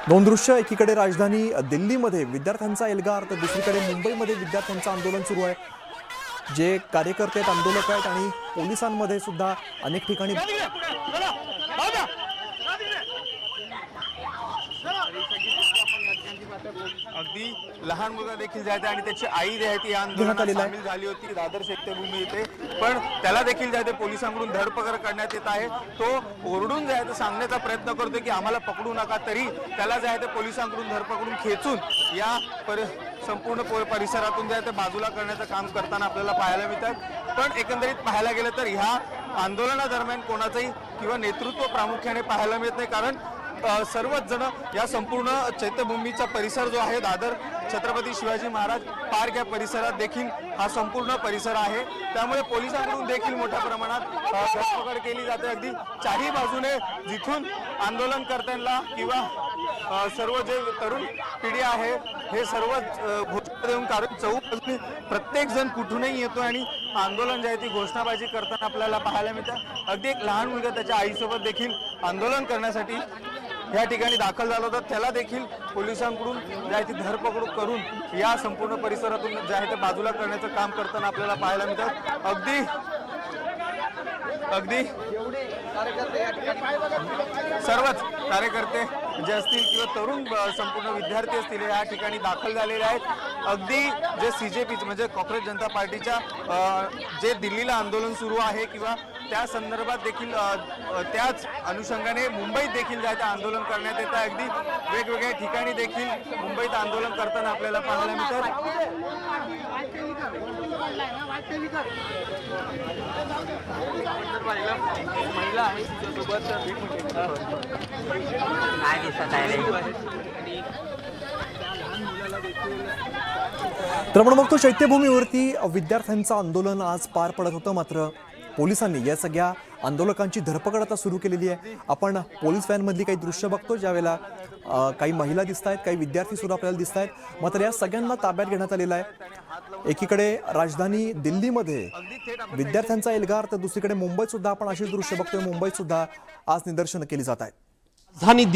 दोन दृश्य, एकीकडे राजधानी दिल्लीमध्ये विद्यार्थ्यांचा एल्गार तर दुसरीकडे मुंबईमध्ये विद्यार्थ्यांचं आंदोलन सुरू आहे। जे कार्यकर्ते आहेत, आंदोलक आहेत आणि पोलिसांमध्ये सुद्धा अनेक ठिकाणी अगदी लहान मुलगा देखील जायते आणि त्याची आई जी आंदोलनात सामील झाली होती दादर चैत्यभूमी येथे, पण त्याला देखील जायते पोलिसांकडून धरपकड करण्यात येत आहे। तो ओरडून जायते सांगण्याचा प्रयत्न करतोय की आम्हाला पकडू नका, तरी त्याला जायते पोलिसांकडून धरपकडून खेचून या संपूर्ण परिसरातून जायते बाजूला करण्याचं काम करताना आपल्याला पाहायला मिळतात। पण एकंदरीत पाहायला गेलं तर ह्या आंदोलनादरम्यान कोणाचंही किंवा नेतृत्व प्रामुख्याने पाहायला मिळत नाही, कारण सर्वच जण या संपूर्ण चैत्यभूमीचा परिसर जो आहे दादर छत्रपती शिवाजी महाराज पार्क या परिसरात देखील हा संपूर्ण परिसर आहे। त्यामुळे पोलिसांकडून देखील मोठ्या प्रमाणात धरपकड केली जाते। अगदी चारही बाजूने जिथून आंदोलनकर्त्यांना किंवा सर्व जे तरुण पिढी आहे हे सर्व घोषणा देऊन, कारण चौबाजूने प्रत्येक जण कुठूनही येतो आणि आंदोलन जे आहे ती घोषणाबाजी करताना आपल्याला पाहायला मिळतं। अगदी एक लहान मुलगा त्याच्या आईसोबत देखील आंदोलन करण्यासाठी या ठिकाणी दाखल झाला होता, त्याला देखील पोलिसांकडून जे आहे ती धरपकड करून या संपूर्ण परिसरातून जे आहे ते बाजूला करण्याचं काम करताना आपल्याला पाहायला मिळतं। अगदी सर्वच कार्यकर्ते जे असतील किंवा तरुण संपूर्ण विद्यार्थी असतील या ठिकाणी दाखल झालेले आहेत। अगदी जे सीजेपी म्हणजे कॉंग्रेस जनता पार्टीच्या जे दिल्लीला आंदोलन सुरू आहे किंवा त्या संदर्भात देखील त्याच अनुषंगाने मुंबईत देखील जायचं आंदोलन करण्यात येतं। अगदी वेगवेगळ्या ठिकाणी देखील मुंबईत आंदोलन करताना आपल्याला पाहायला मिळतं। महिला आहे तर आपण बघतो चैत्यभूमीवरती विद्यार्थ्यांचं आंदोलन आज पार पडत होतं, मात्र पोलिसांनी या सगळ्या आंदोलकांची धरपकड आता सुरू केलेली आहे। आपण पोलीस व्हॅनमधली काही दृश्य बघतो, ज्यावेळेला काही महिला दिसत आहेत, काही विद्यार्थी सुद्धा आपल्याला दिसत आहेत, मात्र या सगळ्यांना ताब्यात घेण्यात आलेलं आहे। एकीकडे राजधानी दिल्लीमध्ये विद्यार्थ्यांचा एल्गार तर दुसरीकडे मुंबईत सुद्धा आपण अशीच दृश्य बघतोय। मुंबईत सुद्धा आज निदर्शनं केली जात आहेत।